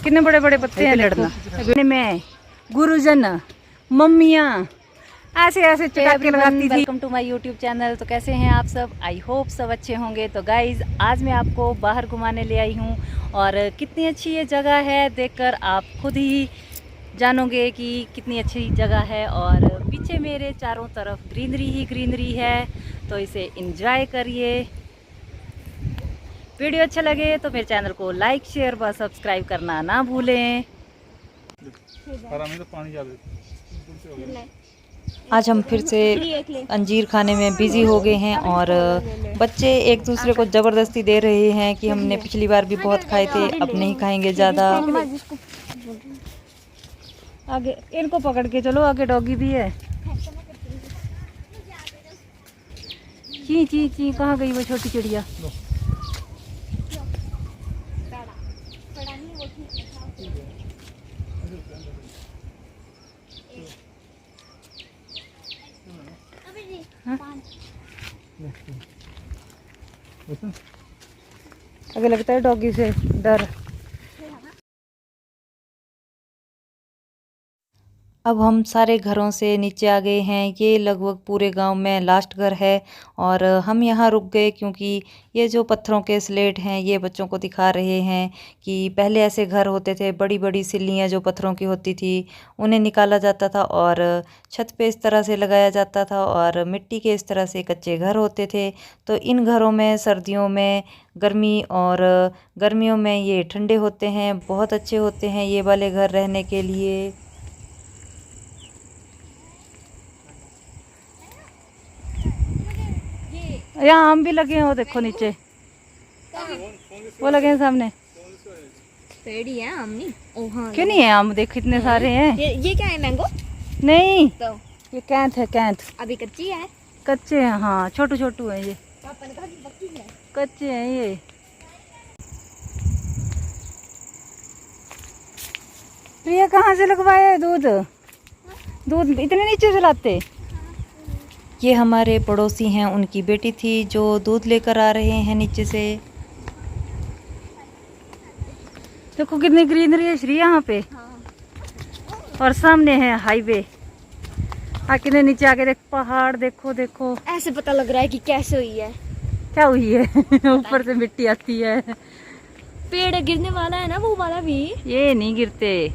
कितने बड़े बड़े पत्ते हैं लड़ना में। गुरुजन मम्मियाँ ऐसे ऐसे चटाके लगाती थी। Welcome to my YouTube channel. तो कैसे हैं आप सब? आई होप सब अच्छे होंगे। तो गाइज आज मैं आपको बाहर घुमाने ले आई हूँ और कितनी अच्छी ये जगह है, देखकर आप खुद ही जानोगे कि कितनी अच्छी जगह है। और पीछे मेरे चारों तरफ ग्रीनरी ही ग्रीनरी है, तो इसे एंजॉय करिए। वीडियो अच्छा लगे तो मेरे चैनल को लाइक शेयर व सब्सक्राइब करना ना भूलें। आज हम फिर से अंजीर खाने में बिजी हो गए हैं और बच्चे एक दूसरे को ज़बरदस्ती दे रहे हैं कि हमने पिछली बार भी बहुत खाए थे, अब नहीं खाएंगे ज़्यादा। आगे इनको पकड़ के चलो, आगे डॉगी भी है। ची ची ची कहाँ गई वो छोटी चिड़िया? आगे लगता है डॉगी से डर। अब हम सारे घरों से नीचे आ गए हैं। ये लगभग पूरे गांव में लास्ट घर है और हम यहाँ रुक गए क्योंकि ये जो पत्थरों के स्लेट हैं ये बच्चों को दिखा रहे हैं कि पहले ऐसे घर होते थे, बड़ी बड़ी सिल्लियाँ जो पत्थरों की होती थी उन्हें निकाला जाता था और छत पे इस तरह से लगाया जाता था और मिट्टी के इस तरह से कच्चे घर होते थे। तो इन घरों में सर्दियों में गर्मी और गर्मियों में ये ठंडे होते हैं, बहुत अच्छे होते हैं ये वाले घर रहने के लिए। यहाँ आम भी लगे हैं, वो देखो नीचे वो लगे हैं सामने। पेड़ी है आम नहीं? ओ हाँ, क्यों नहीं है आम? देख कितने सारे हैं। ये क्या है? मैंगो नहीं तो ये कैंथ है, कैंथ। अभी कच्ची है? कच्चे हैं हाँ, छोटू छोटू हैं ये। पापा ने कहा कि पक्की है। कच्चे हैं ये। प्रिया कहाँ से लगवाया है दूध? दूध इतने नीचे से लाते? ये हमारे पड़ोसी हैं, उनकी बेटी थी जो दूध लेकर आ रहे हैं नीचे से। देखो कितनी ग्रीनरी है श्री यहाँ पे। और सामने है हाईवे। कितने नीचे आके देख पहाड़, देखो देखो। ऐसे पता लग रहा है कि कैसे हुई है। क्या हुई है? ऊपर से मिट्टी आती है। पेड़ गिरने वाला है ना, वो वाला भी। ये नहीं गिरते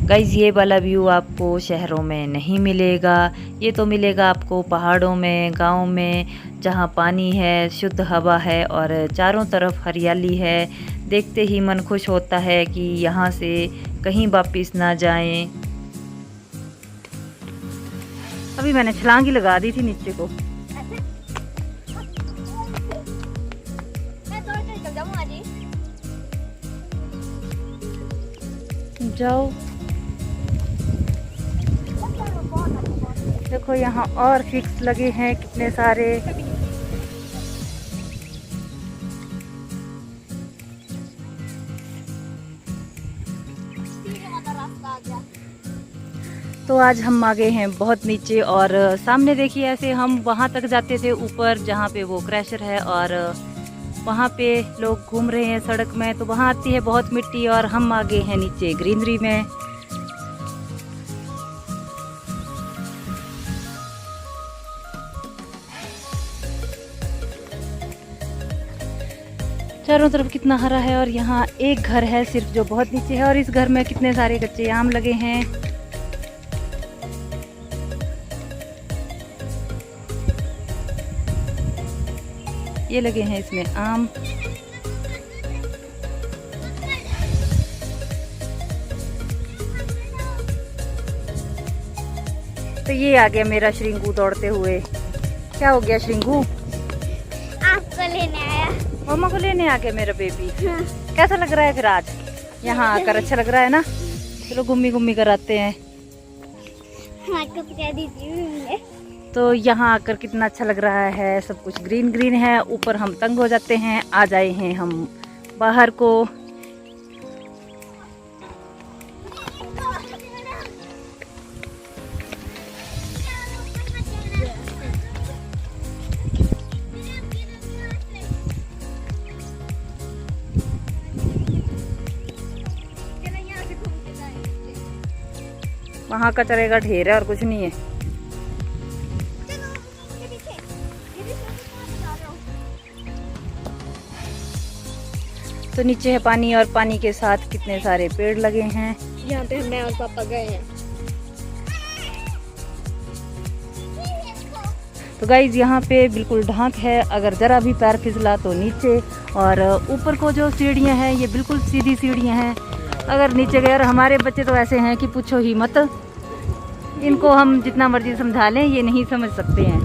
गाइज। ये वाला व्यू आपको शहरों में नहीं मिलेगा, ये तो मिलेगा आपको पहाड़ों में, गांव में, जहां पानी है, शुद्ध हवा है और चारों तरफ हरियाली है। देखते ही मन खुश होता है कि यहाँ से कहीं वापिस ना जाएं। अभी मैंने छलांग ही लगा दी थी नीचे को। जाओ देखो यहाँ और फिक्स लगे हैं कितने सारे। तो आज हम आ गए हैं बहुत नीचे और सामने देखिए ऐसे हम वहाँ तक जाते थे ऊपर जहाँ पे वो क्रैशर है और वहाँ पे लोग घूम रहे हैं सड़क में, तो वहाँ आती है बहुत मिट्टी और हम आ गए हैं नीचे ग्रीनरी में। चारों तरफ कितना हरा है और यहाँ एक घर है सिर्फ जो बहुत नीचे है और इस घर में कितने सारे कच्चे आम लगे हैं। ये लगे हैं इसमें आम। तो ये आ गया मेरा श्रिंगू दौड़ते हुए। क्या हो गया श्रिंगू? आपको लेने आया। मम्मा को लेने आ गया मेरा बेबी। कैसा लग रहा है फिर आज यहाँ आकर? अच्छा लग रहा है ना? चलो घूमी घूमी कर आते हैं। तो यहाँ आकर कितना अच्छा लग रहा है, सब कुछ ग्रीन ग्रीन है। ऊपर हम तंग हो जाते हैं। आ जाए हैं हम बाहर को। वहाँ कचरे का ढेर है और कुछ नहीं है। तो नीचे है पानी और पानी के साथ कितने सारे पेड़ लगे हैं। यहाँ पे मैं और पापा गए हैं। तो गाइज यहाँ पे बिल्कुल ढांक है, अगर ज़रा भी पैर फिसला तो नीचे। और ऊपर को जो सीढ़ियाँ हैं ये बिल्कुल सीधी सीढ़ियाँ हैं, अगर नीचे गए। और हमारे बच्चे तो ऐसे हैं कि पूछो ही मत, इनको हम जितना मर्जी समझा लें ये नहीं समझ सकते हैं।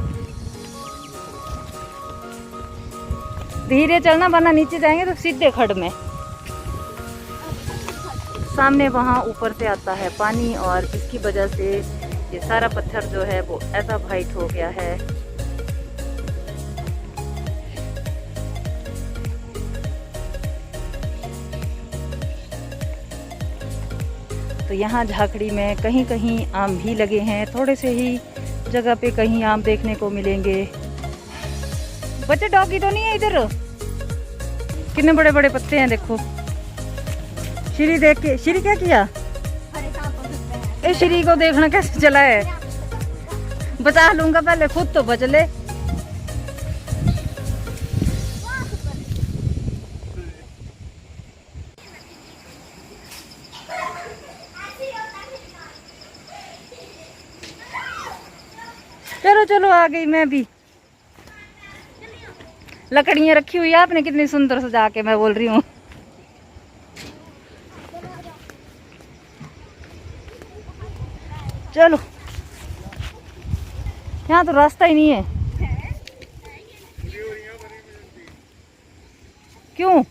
धीरे चलना वरना नीचे जाएंगे तो सीधे खड्ड में। सामने वहाँ ऊपर से आता है पानी और जिसकी वजह से ये सारा पत्थर जो है वो ऐसा वाइट हो गया है। तो यहाँ झाकड़ी में कहीं कहीं आम भी लगे हैं, थोड़े से ही जगह पे कहीं आम देखने को मिलेंगे। बच्चे डॉगी तो नहीं है इधर, कितने बड़े बड़े पत्ते हैं देखो। श्री देख के, श्री क्या किया? ए श्री को देखना कैसे चला है। बचा लूंगा पहले, खुद तो बच ले। चलो चलो आ गई मैं भी। लकड़ियाँ रखी हुई है आपने कितनी सुंदर सजा के, मैं बोल रही हूँ। चलो यहाँ तो रास्ता ही नहीं है। क्यों?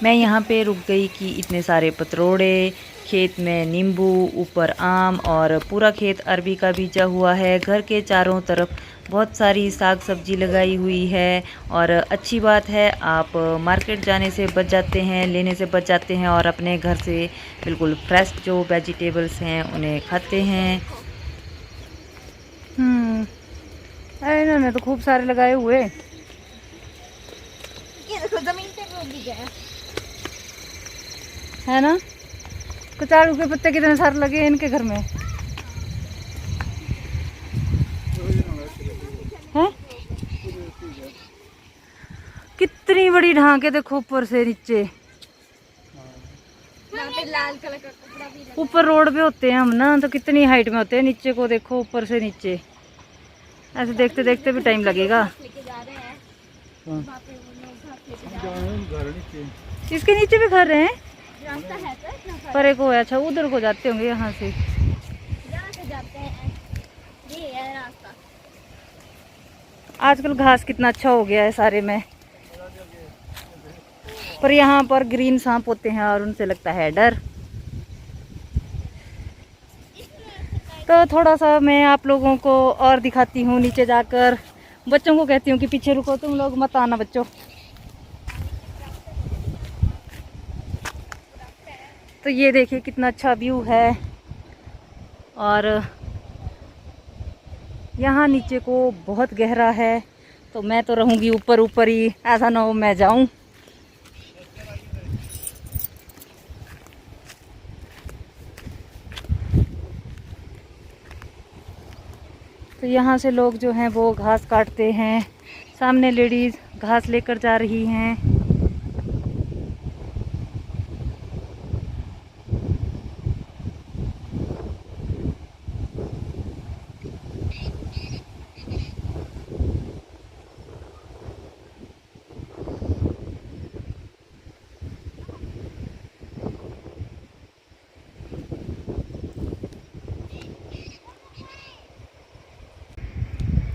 मैं यहाँ पे रुक गई कि इतने सारे पतरोड़े, खेत में नींबू, ऊपर आम और पूरा खेत अरबी का बीजा हुआ है। घर के चारों तरफ बहुत सारी साग सब्जी लगाई हुई है और अच्छी बात है, आप मार्केट जाने से बच जाते हैं, लेने से बच जाते हैं और अपने घर से बिल्कुल फ्रेश जो वेजिटेबल्स हैं उन्हें खाते हैं। इन्होंने तो खूब सारे लगाए हुए। ये देखो जमीन पे वो भी गया है ना। कचाड़ू के पत्ते कितने सारे लगे हैं इनके घर में हैं। कितनी बड़ी ढांक है देखो, ऊपर से नीचे। यहाँ पे लाल कलर का कपड़ा भी लगा। ऊपर रोड पे होते हैं हम ना, तो कितनी हाइट में होते हैं। नीचे को देखो, ऊपर से नीचे। ऐसे देखते देखते भी टाइम लगेगा। लेके जा रहे हैं वहाँ पे वो लोग घास लेके जा रहे हैं। इसके नीचे भी घर हैं, रास्ता है तो इतना पर एक वो है। अच्छा उधर को जाते होंगे यहाँ से। जहाँ से जाते हैं ये है रास्ता। आजकल घास कितना अच्छा हो गया है सारे में, पर यहाँ पर ग्रीन सांप होते हैं और उनसे लगता है डर। तो थोड़ा सा मैं आप लोगों को और दिखाती हूँ नीचे जाकर। बच्चों को कहती हूँ कि पीछे रुको, तुम लोग मत आना बच्चों। तो ये देखिए कितना अच्छा व्यू है। और यहाँ नीचे को बहुत गहरा है, तो मैं तो रहूँगी ऊपर ऊपर ही, ऐसा ना हो मैं जाऊँ। तो यहाँ से लोग जो हैं वो घास काटते हैं। सामने लेडीज़ घास लेकर जा रही हैं।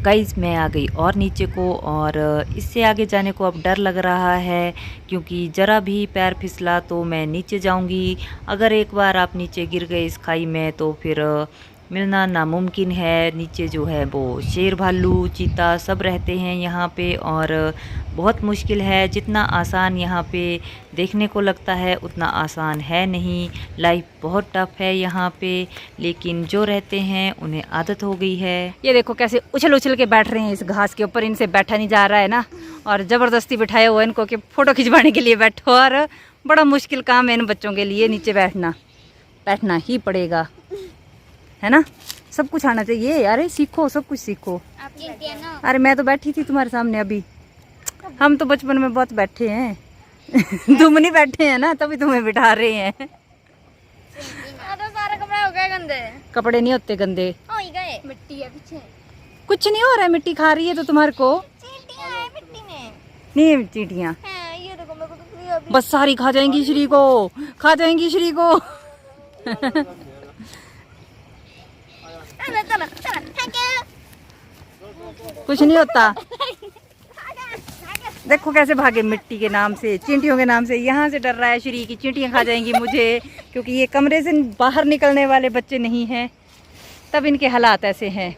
गाइस मैं आ गई और नीचे को, और इससे आगे जाने को अब डर लग रहा है क्योंकि ज़रा भी पैर फिसला तो मैं नीचे जाऊंगी। अगर एक बार आप नीचे गिर गए इस खाई में तो फिर मिलना नामुमकिन है। नीचे जो है वो शेर, भालू, चीता सब रहते हैं यहाँ पे और बहुत मुश्किल है। जितना आसान यहाँ पे देखने को लगता है उतना आसान है नहीं। लाइफ बहुत टफ है यहाँ पे, लेकिन जो रहते हैं उन्हें आदत हो गई है। ये देखो कैसे उछल उछल के बैठ रहे हैं इस घास के ऊपर, इनसे बैठा नहीं जा रहा है ना। और ज़बरदस्ती बिठाया हुआ इनको कि फ़ोटो खिंचवाने के लिए बैठो। और बड़ा मुश्किल काम है इन बच्चों के लिए, नीचे बैठना ही पड़ेगा, है ना। सब कुछ आना चाहिए, अरे सीखो, सब कुछ सीखो। अरे मैं तो बैठी थी तुम्हारे सामने अभी, हम तो बचपन में बहुत बैठे हैं तुम नहीं बैठे हैं ना, तभी तुम्हें बिठा रहे हैं। तो सारा कपड़ा हो गया गंदे। कपड़े नहीं होते गंदे, हो ही गए। मिट्टी है पीछे। कुछ नहीं हो रहा है, मिट्टी खा रही है तो तुम्हारे को चींटियां हैं मिट्टी में। नहीं, चींटियां हैं ये देखो, मेरे को तो फ्री अभी। बस सारी खा जाएंगी श्री को, खा जाएंगी श्री को चलो चलो चलो, थैंक यू। कुछ नहीं होता। देखो कैसे भागे मिट्टी के नाम से, चींटियों के नाम से। यहाँ से डर रहा है श्री की चींटियाँ खा जाएंगी मुझे, क्योंकि ये कमरे से बाहर निकलने वाले बच्चे नहीं हैं, तब इनके हालात ऐसे हैं।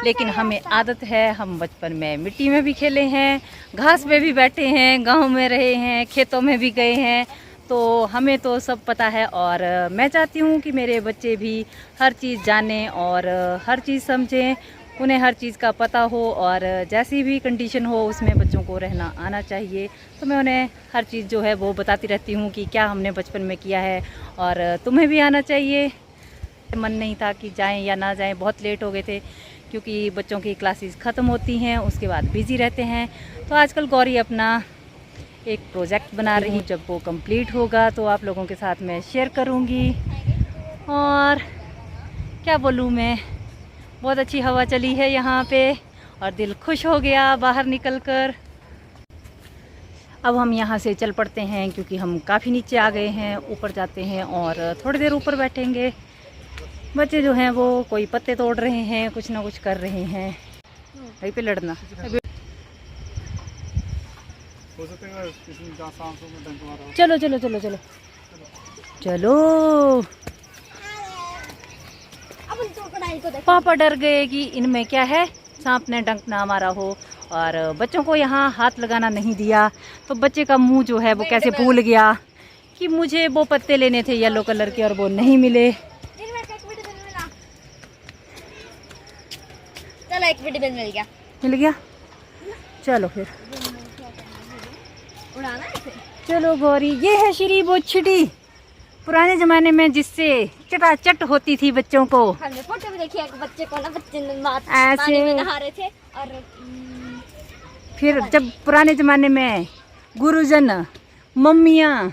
लेकिन हमें आदत है, हम बचपन में मिट्टी में भी खेले हैं, घास पे भी बैठे हैं, गांव में रहे हैं, खेतों में भी गए हैं, तो हमें तो सब पता है। और मैं चाहती हूँ कि मेरे बच्चे भी हर चीज़ जानें और हर चीज़ समझें, उन्हें हर चीज़ का पता हो, और जैसी भी कंडीशन हो उसमें बच्चों को रहना आना चाहिए। तो मैं उन्हें हर चीज़ जो है वो बताती रहती हूँ कि क्या हमने बचपन में किया है, और तुम्हें भी आना चाहिए। मन नहीं था कि जाएं या ना जाएं, बहुत लेट हो गए थे क्योंकि बच्चों की क्लासेस ख़त्म होती हैं, उसके बाद बिज़ी रहते हैं। तो आजकल गौरी अपना एक प्रोजेक्ट बना रही हूँ, जब वो कंप्लीट होगा तो आप लोगों के साथ मैं शेयर करूँगी। और क्या बोलूँ मैं, बहुत अच्छी हवा चली है यहाँ पे और दिल खुश हो गया बाहर निकलकर। अब हम यहाँ से चल पड़ते हैं क्योंकि हम काफ़ी नीचे आ गए हैं, ऊपर जाते हैं और थोड़ी देर ऊपर बैठेंगे। बच्चे जो हैं वो कोई पत्ते तोड़ रहे हैं, कुछ ना कुछ कर रहे हैं। वहीं पे लड़ना हो सकता है किसी का सांसों में डंक मारा हो। चलो चलो चलो चलो चलो। अब उन क्रोकोडाइल को देखो। पापा डर गए कि इनमें क्या है, सांप ने डंक ना मारा हो। और बच्चों को यहाँ हाथ लगाना नहीं दिया, तो बच्चे का मुंह जो है वो कैसे भूल गया कि मुझे वो पत्ते लेने थे येलो कलर के और वो नहीं मिले। चलो एक विटामिन मिल गया। मिल गया, चलो फिर उड़ाना है इसे। चलो गौरी, ये है श्री वो छिटी, पुराने जमाने में जिससे चटाचट होती थी बच्चों को। हमने फोटो भी देखी है कि बच्चे को ना, बच्चे ऐसे पानी में नहा रहे थे और फिर जब पुराने ज़माने में गुरुजन मम्मियाँ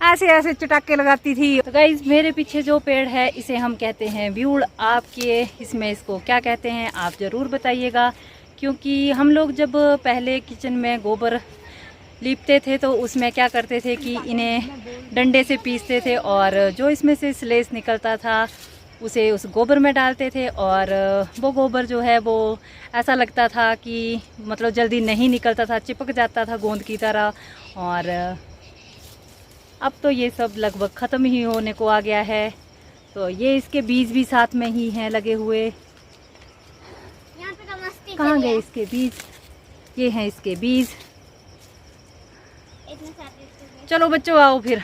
ऐसे ऐसे चटाके लगाती थी। तो गाइस, मेरे पीछे जो पेड़ है इसे हम कहते हैं ब्यूड़। आपके इसमें इसको क्या कहते हैं आप ज़रूर बताइएगा, क्योंकि हम लोग जब पहले किचन में गोबर लीपते थे तो उसमें क्या करते थे कि इन्हें डंडे से पीसते थे और जो इसमें से स्लेस निकलता था उसे उस गोबर में डालते थे। और वो गोबर जो है वो ऐसा लगता था कि मतलब जल्दी नहीं निकलता था, चिपक जाता था गोंद की तरह। और अब तो ये सब लगभग ख़त्म ही होने को आ गया है। तो ये इसके बीज भी साथ में ही हैं लगे हुए। यहाँ पे तो मस्ती कहाँ चली है। गए इसके बीज? ये हैं इसके बीज। इतने सारे इसके चलो बच्चों आओ फिर।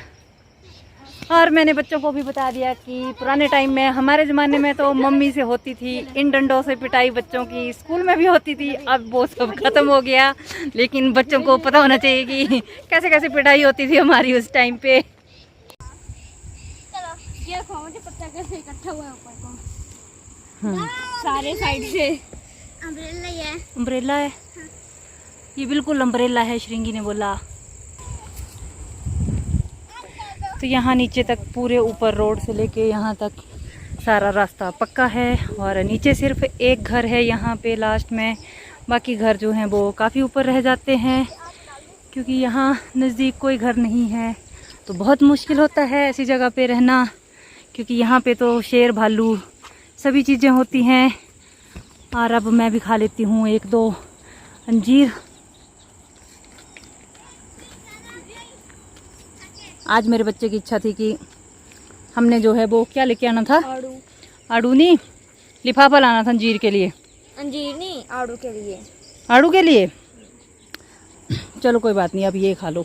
और मैंने बच्चों को भी बता दिया कि पुराने टाइम में, हमारे ज़माने में तो मम्मी से होती थी इन डंडों से पिटाई, बच्चों की स्कूल में भी होती थी। अब वो सब ख़त्म हो गया, लेकिन बच्चों को पता होना चाहिए कि कैसे कैसे पिटाई होती थी हमारी उस टाइम पे। चलो ये देखो, मुझे पत्ता कैसे इकट्ठा हुआ है ऊपर को सारे साइड से। अम्ब्रेला ही है। अम्ब्रेला है ये, बिल्कुल अम्ब्रेला है, श्रृंगी ने बोला। तो यहाँ नीचे तक पूरे ऊपर रोड से लेके यहाँ तक सारा रास्ता पक्का है और नीचे सिर्फ एक घर है यहाँ पे लास्ट में। बाकी घर जो हैं वो काफ़ी ऊपर रह जाते हैं, क्योंकि यहाँ नज़दीक कोई घर नहीं है। तो बहुत मुश्किल होता है ऐसी जगह पे रहना, क्योंकि यहाँ पे तो शेर भालू सभी चीज़ें होती हैं। और अब मैं भी खा लेती हूँ एक दो अंजीर। आज मेरे बच्चे की इच्छा थी कि हमने जो है वो क्या लेके आना था, आड़ू नहीं, लिफाफा लाना था अंजीर के लिए। अंजीर नहीं, आड़ू के लिए। आड़ू के लिए, चलो कोई बात नहीं, अब ये खा लो।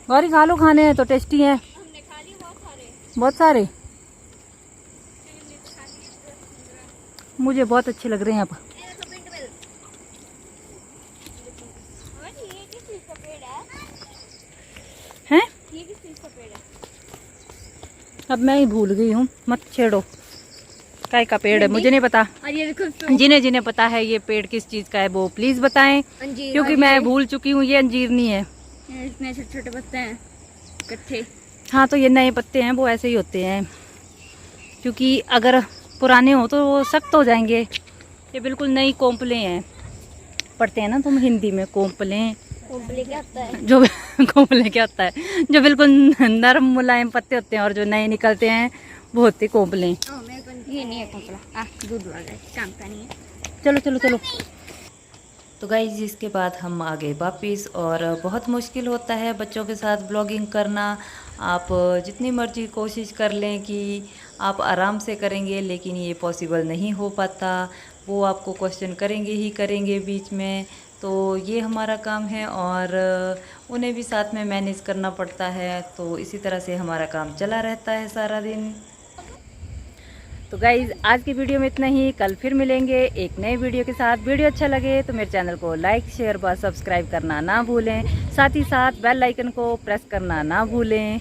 गौरी खा लो, खाने हैं तो टेस्टी हैं। हमने खा लिए बहुत सारे। बहुत सारे। मुझे बहुत अच्छे लग रहे हैं अब। और ये किस चीज का पेड़ है? हैं? ये किस चीज का पेड़ है? अब मैं ही भूल गई हूँ, मत छेड़ो। काय का पेड़ है मुझे नहीं पता। और ये देखो जिन्हें जिन्हें पता है ये पेड़ किस चीज़ का है वो प्लीज़ बताएं, अंजीर। क्योंकि मैं भूल चुकी हूँ। ये अंजीर नहीं है। इसमें छोटे छोटे पत्ते हैं इकट्ठे। हाँ तो ये नए पत्ते हैं, वो ऐसे ही होते हैं, क्योंकि अगर पुराने हो तो वो सख्त हो जाएंगे। ये बिल्कुल नई कोंपले हैं, पढ़ते हैं ना तुम हिंदी में, कोंपले। कोंपले क्या होता है? जो कोंपले क्या होता है? जो बिल्कुल नरम मुलायम पत्ते होते हैं और जो नए निकलते हैं वो होते कोंपले। ये नहीं है कोंपला, दूध वाला है, काम का नहीं है। चलो चलो चलो। तो गाइस इसके बाद हम आ गए वापस, और बहुत मुश्किल होता है बच्चों के साथ ब्लॉगिंग करना। आप जितनी मर्जी कोशिश कर लें कि आप आराम से करेंगे, लेकिन ये पॉसिबल नहीं हो पाता। वो आपको क्वेश्चन करेंगे ही करेंगे बीच में, तो ये हमारा काम है और उन्हें भी साथ में मैनेज करना पड़ता है। तो इसी तरह से हमारा काम चला रहता है सारा दिन। तो गाइज़ आज की वीडियो में इतना ही। कल फिर मिलेंगे एक नए वीडियो के साथ। वीडियो अच्छा लगे तो मेरे चैनल को लाइक शेयर व सब्सक्राइब करना ना भूलें। साथ ही साथ बेल आइकन को प्रेस करना ना भूलें।